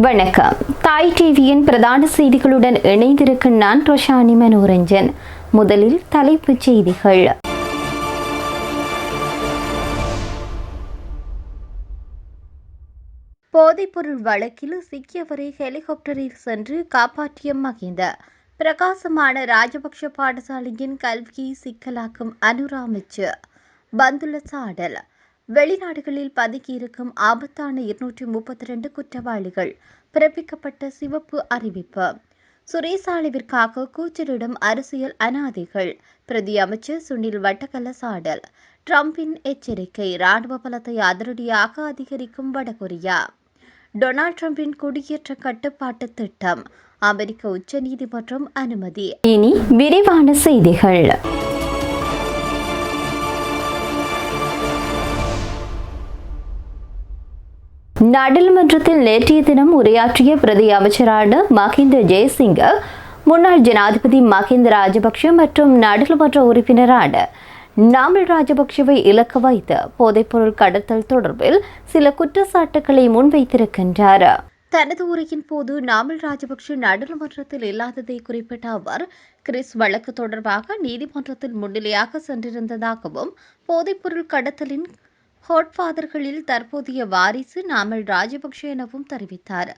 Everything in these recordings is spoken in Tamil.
வணக்கம். தாய் டிவியின் பிரதான செய்திகளுடன் இணைந்திருக்கும் நான் ரோஷானி மனோரஞ்சன். முதலில் தலைப்புச் செய்திகள். போதைப்பொருள் வழக்கில் சிக்கியவரை ஹெலிகாப்டரில் சென்று காப்பாற்றிய மகிந்த. பிரகாசமான ராஜபக்ஷ பாடசாலையின் கல்வியை சிக்கலாக்கும் அனுரா அமைச்சு. பந்துல சாடல். வெளிநாடுகளில் பதுக்கியிருக்கும் ஆபத்தான 232 குற்றவாளிகள். பிறப்பிக்கப்பட்ட சிவப்பு அறிவிப்பு. சுரேசாலைவிற்காக கூச்சலிடும் அரசியல் அனாதைகள். பிரதி அமைச்சர் சுனில் வட்டக்கல சாடல். டிரம்பின் எச்சரிக்கை. ராணுவ பலத்தை அதிரடியாக அதிகரிக்கும் வடகொரியா. டொனால்ட் டிரம்பின் குடியேற்ற கட்டுப்பாட்டு திட்டம். அமெரிக்க உச்சநீதிமன்றம் அனுமதி. இனி விரிவான செய்திகள். நாடாளுமன்றத்தில் நேற்றைய தினம் உரையாற்றிய பிரதி அமைச்சரான மஹிந்த ஜெயசிங்க, முன்னாள் ஜனாதிபதி மஹிந்த ராஜபக்ஷ மற்றும் நாடாளுமன்ற உறுப்பினரான நாமல் ராஜபக்ஷவை இலக்கு வைத்து போதைப்பொருள் கடத்தல் தொடர்பில் சில குற்றச்சாட்டுகளை முன்வைத்திருக்கின்றார். தனது உரையின் போது நாமல் ராஜபக்ஷ நாடாளுமன்றத்தில் இல்லாததை குறிப்பிட்ட அவர், கிறிஸ் வழக்கு தொடர்பாக நீதிமன்றத்தில் முன்னிலையாக சென்றிருந்ததாகவும், போதைப்பொருள் கடத்தலின் ஹாட்ஃபாதர்களில் தற்போதைய வாரிசு நாமல் ராஜபக்ஷ எனவும் தெரிவித்தார்.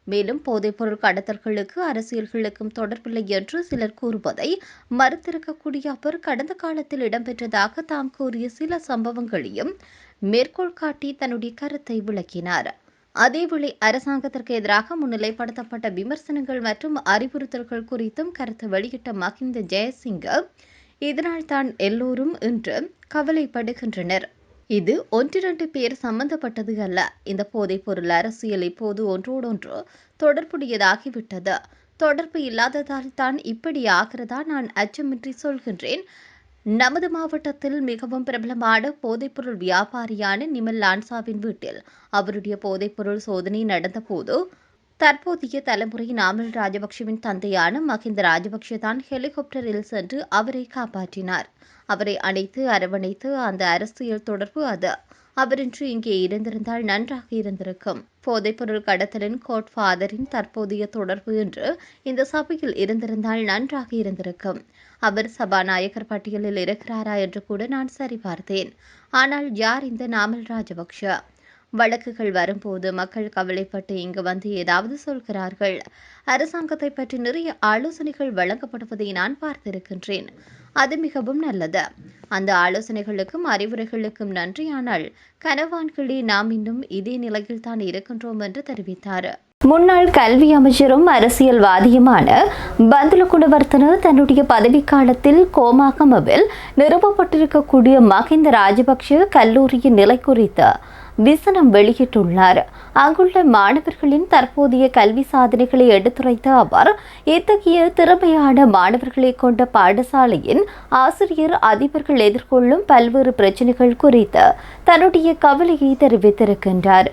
மேலும் போதைப்பொருள் கடத்தல்களுக்கு அரசியல்களுக்கும் தொடர்பில்லை என்று சிலர் கூறுவதை மறுத்திருக்கக்கூடிய அவர், கடந்த காலத்தில் இடம்பெற்றதாக தாம் கூறிய சில சம்பவங்களையும் மேற்கோள் காட்டி தன்னுடைய கருத்தை விளக்கினார். அதேவேளை அரசாங்கத்திற்கு எதிராக முன்னிலைப்படுத்தப்பட்ட விமர்சனங்கள் மற்றும் அறிவுறுத்தல்கள் குறித்தும் கருத்து வெளியிட்ட மஹிந்த ஜெயசிங்க, இதனால் தான் எல்லோரும் இன்று கவலைப்படுகின்றனர். இது 1-2 பேர் சம்பந்தப்பட்டது அல்ல. இந்த போதைப் பொருள் அரசியல் இப்போது ஒன்றோடொன்று தொடர்புடையதாகிவிட்டது. தொடர்பு இல்லாததால் தான் இப்படி ஆகிறதா நான் அச்சமின்றி சொல்கின்றேன். நமது மாவட்டத்தில் மிகவும் பிரபலமான போதைப்பொருள் வியாபாரியான நிமல் லான்சாவின் வீட்டில் அவருடைய போதைப்பொருள் சோதனை நடந்தபோது தற்போதைய தலைமுறை நாமல் ராஜபக்ஷவின் தந்தையான மஹிந்த ராஜபக்ஷ தான் ஹெலிகாப்டரில் சென்று அவரை காப்பாற்றினார். அவரை அணைத்து அரவணைத்து அந்த அரசியல் தொடர்பு அது. அவரின்று இங்கே இருந்திருந்தால் நன்றாக இருந்திருக்கும். போதைப்பொருள் கடத்தலின் கோட்ஃபாதரின் தற்போதைய தொடர்பு என்று இந்த சபையில் இருந்திருந்தால் நன்றாக இருந்திருக்கும். அவர் சபாநாயகர் பட்டியலில் இருக்கிறாரா என்று கூட நான் சரிபார்த்தேன். ஆனால் யார் இந்த நாமல் ராஜபக்ஷ? வழக்குகள் வரும்போது மக்கள் கவலைப்பட்டு இங்கு வந்து ஏதாவது சொல்கிறார்கள். அரசாங்கத்தை பற்றி நிறைய ஆலோசனைகள் வழங்கப்படுவதை நான் பார்த்திருக்கின்றேன். அது மிகவும் நல்லது. அந்த ஆலோசனைகளுக்கும் அறிவுரைகளுக்கும் நன்றி. ஆனால் கனவான்களே, நாம் இன்னும் இதே நிலையில் தான் இருக்கின்றோம் என்று தெரிவித்தார். முன்னாள் கல்வி அமைச்சரும் அரசியல்வாதியுமான பந்துல குணவர்த்தன தன்னுடைய பதவிக்காலத்தில் கோமாகமவில் நிறுவப்பட்டிருக்கக்கூடிய மஹிந்த ராஜபக்ஷ கல்லூரியின் நிலை குறித்து விசனம் வெளியிட்டுள்ளார். அங்குள்ள மாணவர்களின் தற்போதைய கல்வி சாதனைகளை எடுத்துரைத்த அவர், இத்தகைய திறமையான மாணவர்களை கொண்ட பாடசாலையின் ஆசிரியர் அதிபர்கள் எதிர்கொள்ளும் பல்வேறு பிரச்சினைகள் குறித்து தன்னுடைய கவலையை தெரிவித்திருக்கின்றார்.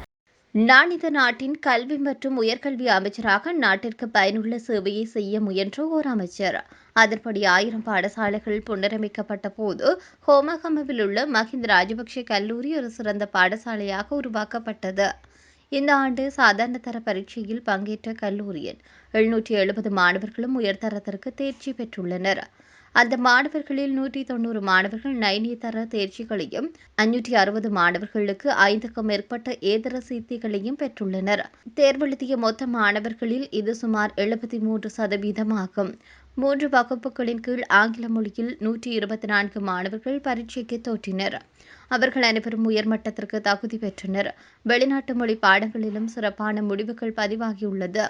நான் இந்த நாட்டின் கல்வி மற்றும் உயர்கல்வி அமைச்சராக நாட்டிற்கு பயனுள்ள சேவையை செய்ய முயன்ற ஓர் அமைச்சர். அதன்படி 1000 பாடசாலைகள் புனரமைக்கப்பட்ட போது ஹோமகமவில் உள்ள மஹிந்த ராஜபக்ஷ கல்லூரி ஒரு சிறந்த பாடசாலையாக உருவாக்கப்பட்டது. இந்த ஆண்டு சாதாரண தர பரீட்சையில் பங்கேற்ற கல்லூரியில் 770 மாணவர்களும் உயர்தரத்திற்கு தேர்ச்சி பெற்றுள்ளனர். அந்த மாணவர்களில் 190 மாணவர்கள் நைனிய தர தேர்ச்சிகளையும் 560 மாணவர்களுக்கு 5க்கும் மேற்பட்ட ஏதர சித்திகளையும் பெற்றுள்ளனர். தேர்வெழுதிய மொத்த மாணவர்களில் இது சுமார் 73% ஆகும். 3 வகுப்புகளின் கீழ் ஆங்கில மொழியில் 124 மாணவர்கள் பரீட்சைக்கு தோற்றினர். அவர்கள் அனைவரும் உயர்மட்டத்திற்கு தகுதி பெற்றனர். வெளிநாட்டு மொழி பாடங்களிலும் சிறப்பான முடிவுகள் பதிவாகியுள்ளது.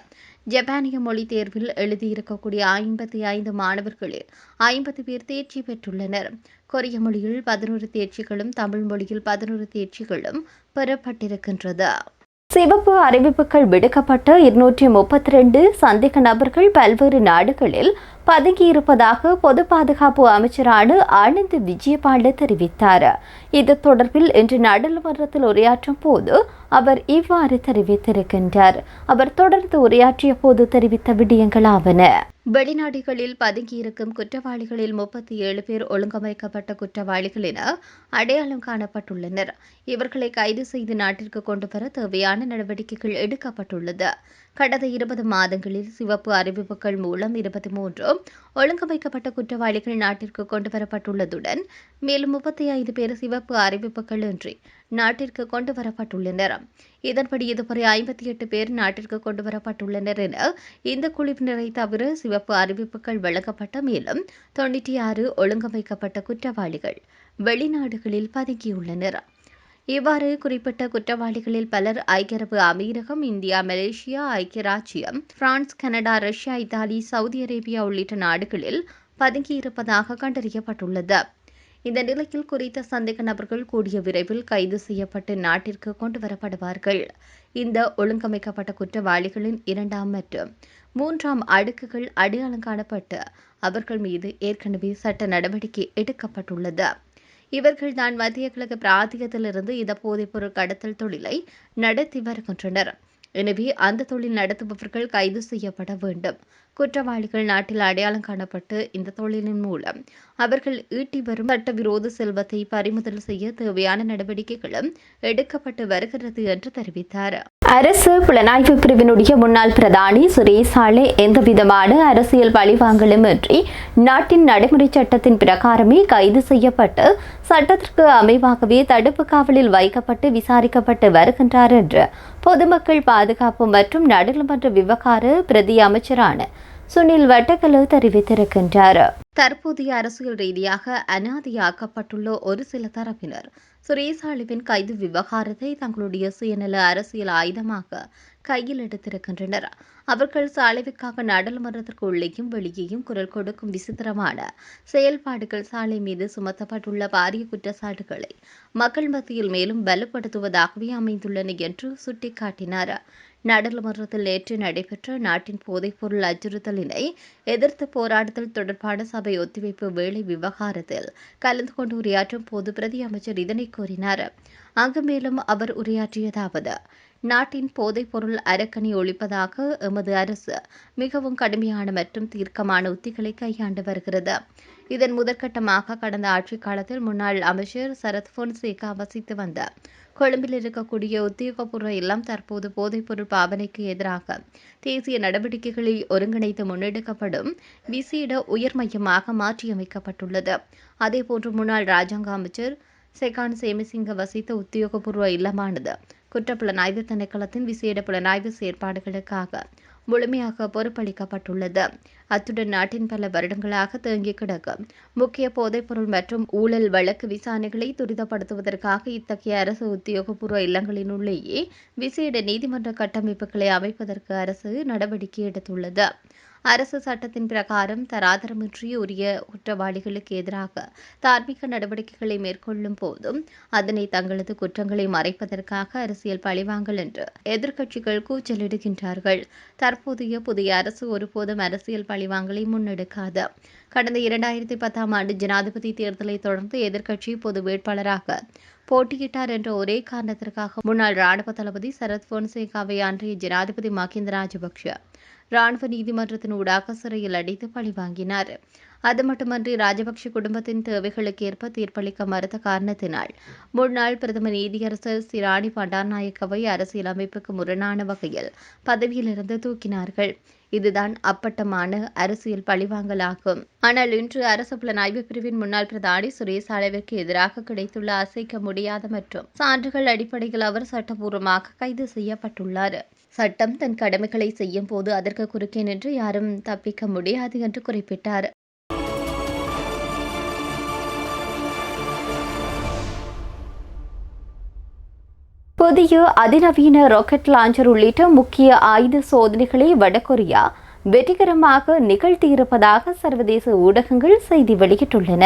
ஜப்பானிய மொழி தேர்வில் எழுதியிருக்கக்கூடிய 55 மாணவர்களில் 50 பேர் தேர்ச்சி பெற்றுள்ளனர். கொரிய மொழியில் 11 தேர்ச்சிகளும் தமிழ் மொழியில் 11 தேர்ச்சிகளும் பெறப்பட்டிருக்கின்றது. சிவப்பு அறிவிப்புகள் விடுக்கப்பட்ட 232 சந்தேக நபர்கள் பல்வேறு நாடுகளில் பதுங்கியிருப்பதாக பொது பாதுகாப்பு அமைச்சரான ஆனந்த் விஜயபால தெரிவித்தார். இது தொடர்பில் இன்று நாடாளுமன்றத்தில் உரையாற்றும் போது அவர் இவ்வாறு தெரிவித்திருக்கின்றார். அவர் தொடர்ந்து உரையாற்றிய போது தெரிவித்த விடயங்களாவன: வெளிநாடுகளில் பதுங்கியிருக்கும் குற்றவாளிகளில் 37 பேர் ஒழுங்கமைக்கப்பட்ட குற்றவாளிகள் என அடையாளம் காணப்பட்டுள்ளனர். இவர்களை கைது செய்து நாட்டிற்கு கொண்டுவர தேவையான நடவடிக்கைகள் எடுக்கப்பட்டுள்ளது. கடந்த 20 மாதங்களில் சிவப்பு அறிவிப்புகள் மூலம் 23 ஒழுங்கமைக்கப்பட்ட குற்றவாளிகள் நாட்டிற்கு கொண்டுவரப்பட்டுள்ளதுடன் மேலும் 35 பேர் சிவப்பு அறிவிப்புகள் இன்றி நாட்டிற்கு கொண்டுவரப்பட்டுள்ளனர். இதன்படி இதுவரை 58 பேர் நாட்டிற்கு கொண்டுவரப்பட்டுள்ளனர் என இந்த குழுவினரை தவிர சிவப்பு அறிவிப்புகள் வழங்கப்பட்ட மேலும் 96 ஒழுங்கமைக்கப்பட்ட குற்றவாளிகள் வெளிநாடுகளில் பதுங்கியுள்ளனர். இவ்வாறு குறிப்பிட்ட குற்றவாளிகளில் பலர் ஐக்கிய அரபு அமீரகம், இந்தியா, மலேசியா, ஐக்கிய ராச்சியம், France, Canada, Russia, Italy, Saudi Arabia உள்ளிட்ட நாடுகளில் பதுங்கியிருப்பதாக கண்டறியப்பட்டுள்ளது. இந்த நிலையில் குறித்த சந்தேக நபர்கள் கூடிய விரைவில் கைது செய்யப்பட்டு நாட்டிற்கு கொண்டுவரப்படுவார்கள். இந்த ஒழுங்கமைக்கப்பட்ட குற்றவாளிகளின் 2ஆம் மற்றும் 3ஆம் அடுக்குகள் அடையாளம் காணப்பட்டு அவர்கள் மீது ஏற்கனவே சட்ட நடவடிக்கை எடுக்கப்பட்டுள்ளது. இவர்கள்தான் மத்திய கிழக்கு பிராந்தியத்திலிருந்து இந்த போதைப்பொருள் கடத்தல் தொழிலை நடத்தி வருகின்றனர். எனவே அந்த தொழில் நடத்துபவர்கள் கைது செய்யப்பட வேண்டும். குற்றவாளிகள் நாட்டில் அடையாளம் காணப்பட்டு இந்த தொழிலின் மூலம் அவர்கள் ஈட்டி வரும் சட்டவிரோத செல்வத்தை பறிமுதல் செய்ய தேவையான நடவடிக்கைகளும் எடுக்கப்பட்டு வருகிறது என்று தெரிவித்தார். அரசு புலனாய்வு பிரிவினுடைய முன்னாள் பிரதானி சுரேஷ் சாலே எந்தவிதமான அரசியல் பழிவாங்கலுமின்றி நாட்டின் நடைமுறை சட்டத்தின் பிரகாரமே கைது செய்யப்பட்டு சட்டத்திற்கு அமைவாகவே தடுப்பு காவலில் வைக்கப்பட்டு விசாரிக்கப்பட்டு வருகின்றார் என்று பொதுமக்கள் பாதுகாப்பு மற்றும் நாடாளுமன்ற விவகார பிரதி அமைச்சரான சுனில் வட்டக்கலு தெரிவித்திருக்கின்றார். தற்போதைய அரசியல் ரீதியாக அனாதையாக்கப்பட்டுள்ள ஒரு சில தரப்பினர் சுரேசாலுவின் கைது விவகாரத்தை தங்களுடைய சுயநல அரசியல் ஆயுதமாக கையில் எடுத்திருக்கின்றனர். அவர்கள் சாலைவுக்காக நாடாளுமன்றத்திற்கு உள்ளேயும் வெளியேயும் குரல் கொடுக்கும் விசித்திரமான செயல்பாடுகள் சாலை மீது சுமத்தப்பட்டுள்ள பாரிய குற்றச்சாட்டுகளை மக்கள் மத்தியில் மேலும் வலுப்படுத்துவதாகவே அமைந்துள்ளன என்று சுட்டிக்காட்டினார். நாடாளுமன்றத்தில் நேற்று நடைபெற்ற நாட்டின் போதைப்பொருள் அச்சுறுத்தலினை எதிர்த்து போராடுதல் தொடர்பான சபை ஒத்திவைப்பு வேளை விவகாரத்தில் கலந்து கொண்டு உரையாற்றும் போது பிரதி அமைச்சர் இதனை கூறினார். அங்கு மேலும் அவர் உரையாற்றியதாவது: நாட்டின் போதைப்பொருள் அரக்கனை ஒழிப்பதாக எமது அரசு மிகவும் கடுமையான மற்றும் தீர்க்கமான உத்திகளை கையாண்டு வருகிறது. இதன் முதற்கட்டமாக கடந்த ஆட்சிக் காலத்தில் முன்னாள் அமைச்சர் சரத் பொன்சேகா வசித்து வந்த கொழும்பில் இருக்கக்கூடிய உத்தியோகபூர்வ இல்லம் தற்போது போதைப்பொருள் பாவனைக்கு எதிராக தேசிய நடவடிக்கைகளை ஒருங்கிணைத்து முன்னெடுக்கப்படும் விசேட உயர் மையமாக மாற்றியமைக்கப்பட்டுள்ளது. அதேபோன்று முன்னாள் ராஜாங்க அமைச்சர் செகான் சேமசிங்க வசித்த உத்தியோகபூர்வ இல்லமானது குற்றப்புலனாய்வு திணைக்களத்தின் விசேட புலனாய்வு செயற்பாடுகளுக்காக முழுமையாக பொறுப்பளிக்கப்பட்டுள்ளது. அத்துடன் நாட்டின் பல வருடங்களாக தேங்கி கிடக்கும் முக்கிய போதைப்பொருள் மற்றும் ஊழல் வழக்கு விசாரணைகளை துரிதப்படுத்துவதற்காக இத்தகைய அரசு உத்தியோகபூர்வ இல்லங்களினுள்ளேயே விசேட நீதிமன்ற கட்டமைப்புகளை அமைப்பதற்கு அரசு நடவடிக்கை எடுத்துள்ளது. அரசு சட்டத்தின் பிரகாரம் தராதரமின்றி உரிய குற்றவாளிகளுக்கு எதிராக தார்மீக நடவடிக்கைகளை மேற்கொள்ளும் போதும் அதனை தங்களது குற்றங்களை மறைப்பதற்காக அரசியல் பழிவாங்கல் என்று எதிர்க்கட்சிகள் கூச்சலிடுகின்றார்கள். தற்போதைய புதிய அரசு ஒருபோதும் அரசியல் பழிவாங்கலை முன்னெடுக்காது. கடந்த 2010ஆம் ஆண்டு ஜனாதிபதி தேர்தலை தொடர்ந்து எதிர்க்கட்சி பொது வேட்பாளராக போட்டியிட்டார் என்ற ஒரே காரணத்திற்காக முன்னாள் ராணுவ தளபதி சரத் பொன்சேகாவை அன்றைய ஜனாதிபதி மஹிந்த ராஜபக்ஷ ராணுவ நீதிமன்றத்தின் ஊடாக சிறையில் அடைத்து பழிவாங்கினார். அது மட்டுமன்றி ராஜபக்ஷ குடும்பத்தின் தேவைகளுக்கு ஏற்ப தீர்ப்பளிக்க மறுத்த காரணத்தினால் முன்னாள் பிரதமர் நீதியரசர் சிராணி பண்டாரநாயக்கவை அரசியலமைப்புக்கு முரணான வகையில் பதவியிலிருந்து தூக்கினார்கள். இதுதான் அப்பட்டமான அரசியல் பழிவாங்கலாகும். ஆனால் இன்று அரசு புலனாய்வு பிரிவின் முன்னாள் பிரதானி சுரேஷ் சாலேவிற்கு எதிராக கிடைத்துள்ள அசைக்க முடியாத மற்றும் சான்றுகள் அடிப்படையில் அவர் சட்டபூர்வமாக கைது செய்யப்பட்டுள்ளார். சட்டம் தன் கடமைகளை செய்யும் போது அதற்கு குறுக்கே நின்று யாரும் தப்பிக்க முடியாது என்று குறிப்பிட்டார். புதிய அதிநவீன ராக்கெட் லாஞ்சர் உள்ளிட்ட முக்கிய ஆயுத சோதனைகளை வடகொரியா வெற்றிகரமாக நிகழ்த்தியிருப்பதாக சர்வதேச ஊடகங்கள் செய்தி வெளியிட்டுள்ளன.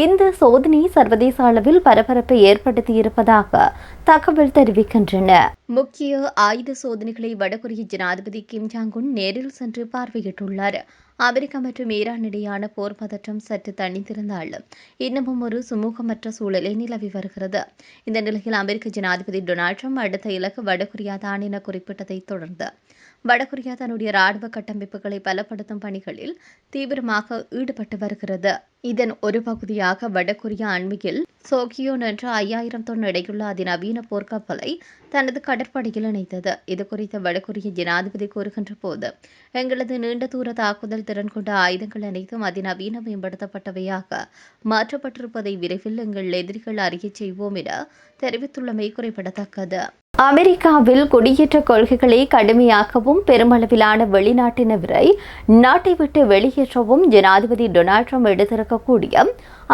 இந்த சோதனை சர்வதேச அளவில் பரபரப்பை ஏற்படுத்தியிருப்பதாக தகவல் தெரிவிக்கின்றன. முக்கிய ஆயுத சோதனைகளை வடகொரிய ஜனாதிபதி கிம் ஜாங் உன் நேரில் சென்று பார்வையிட்டுள்ளார். அமெரிக்கா மற்றும் ஈரான் இடையான போர் பதற்றம் சற்று தணிந்திருந்தாலும் இன்னமும் ஒரு சுமூகமற்ற சூழலை நிலவி வருகிறது. இந்த நிலையில் அமெரிக்க ஜனாதிபதி டொனால்ட் ட்ரம்ப் அடுத்த இலக்கு வடகொரியா தான் என குறிப்பிட்டதை தொடர்ந்து வடகொரியா தன்னுடைய ராணுவ கட்டமைப்புகளை பலப்படுத்தும் பணிகளில் தீவிரமாக ஈடுபட்டு வருகிறது. இதன் ஒரு பகுதியாக வடகொரியா அண்மையில் சோகியோன் என்ற 5000 தொன் எடையுள்ள அதிநவீன போர்க்கப்பலை தனது கடற்படையில் இணைத்தது. இதுகுறித்து வடகொரிய ஜனாதிபதி கூறுகின்ற போது, எங்களது நீண்ட தூர தாக்குதல் திறன் கொண்ட ஆயுதங்கள் அனைத்தும் அதிநவீன மேம்படுத்தப்பட்டவையாக மாற்றப்பட்டிருப்பதை விரைவில் எங்கள் எதிரிகள் அறியச் செய்வோம் என தெரிவித்துள்ளமை குறிப்பிடத்தக்கது. அமெரிக்காவில் குடியேற்ற கொள்கைகளை கடுமையாக்கவும் பெருமளவிலான வெளிநாட்டினரை நாட்டை விட்டு வெளியேற்றவும் ஜனாதிபதி டொனால்ட் ட்ரம்ப் எடுத்திருக்கக்கூடிய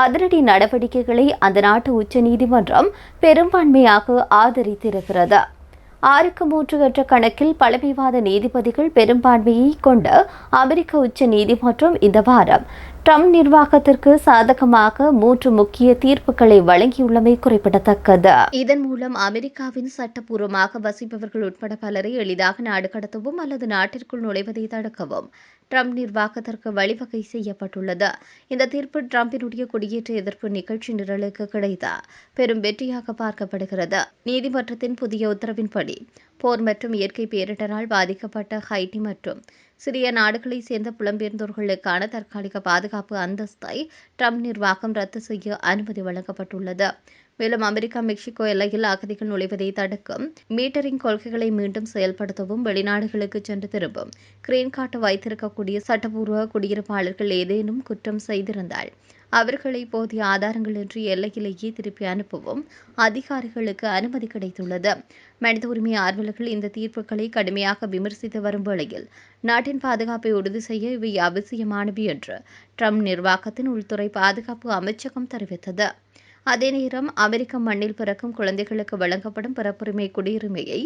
அதிரடி நடவடிக்கைகளை அந்த நாட்டு உச்சநீதிமன்றம் பெரும்பான்மையாக ஆதரித்திருக்கிறது. 6-3 என்ற கணக்கில் பழமைவாத நீதிபதிகள் பெரும்பான்மையை கொண்ட அமெரிக்க உச்ச நீதிமன்றம் இந்த வாரம் ட்ரம்ப் நிர்வாகத்திற்கு சாதகமாக 3 முக்கிய தீர்ப்புகளை வழங்கியுள்ளமை குறிப்பிடத்தக்கது. இதன் மூலம் அமெரிக்காவின் சட்டப்பூர்வமாக வசிப்பவர்கள் உட்பட பலரை எளிதாக நாடு கடத்தவும் அல்லது நாட்டிற்குள் நுழைவதை தடுக்கவும் ட்ரம்ப் நிர்வாகத்திற்கு வழிவகை செய்யப்பட்டுள்ளது. இந்த தீர்ப்பு ட்ரம்பினுடைய குடியேற்ற எதிர்ப்பு நிகழ்ச்சி நிரலுக்கு கிடைத்த பெரும் வெற்றியாக பார்க்கப்படுகிறது. நீதிமன்றத்தின் புதிய உத்தரவின்படி போர் மற்றும் இயற்கை பேரிடரால் பாதிக்கப்பட்ட ஹைட்டி மற்றும் சிறிய நாடுகளைச் சேர்ந்த புலம்பெயர்ந்தோர்களுக்கான தற்காலிக பாதுகாப்பு அந்தஸ்தை ட்ரம்ப் நிர்வாகம் ரத்து செய்ய அனுமதி வழங்கப்பட்டுள்ளது. மேலும் அமெரிக்கா மெக்சிகோ எல்லையில் அகதிகள் நுழைவதை தடுக்கும் மீட்டரிங் கொள்கைகளை மீண்டும் செயல்படுத்தவும் வெளிநாடுகளுக்கு சென்று திரும்பும் கிரீன் கார்டு வைத்திருக்கக்கூடிய சட்டப்பூர்வ குடியிருப்பாளர்கள் ஏதேனும் குற்றம் செய்திருந்தால் அவர்களை போதிய ஆதாரங்களின்றி எல்லையிலேயே திருப்பி அனுப்பவும் அதிகாரிகளுக்கு அனுமதி கிடைத்துள்ளது. மனித உரிமை ஆர்வலர்கள் இந்த தீர்ப்புகளை கடுமையாக விமர்சித்து வரும் வேளையில் நாட்டின் பாதுகாப்பை உறுதி செய்ய இவை அவசியமானவை என்று ட்ரம்ப் நிர்வாகத்தின் உள்துறை பாதுகாப்பு அமைச்சகம் தெரிவித்தது. அதே நேரம் அமெரிக்க மண்ணில் பிறக்கும் குழந்தைகளுக்கு வழங்கப்படும் பிறப்புரிமை குடியுரிமையை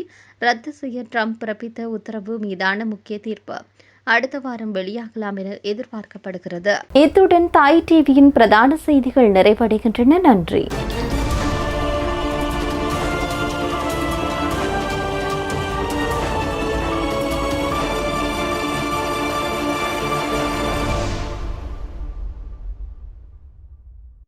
ரத்து செய்ய ட்ரம்ப் பிறப்பித்த உத்தரவு மீதான முக்கிய தீர்ப்பு அடுத்த வாரம் வெளியாகலாம் என எதிர்பார்க்கப்படுகிறது. இத்துடன் தாய் டிவியின் பிரதான செய்திகள் நிறைவடைகின்றன. நன்றி.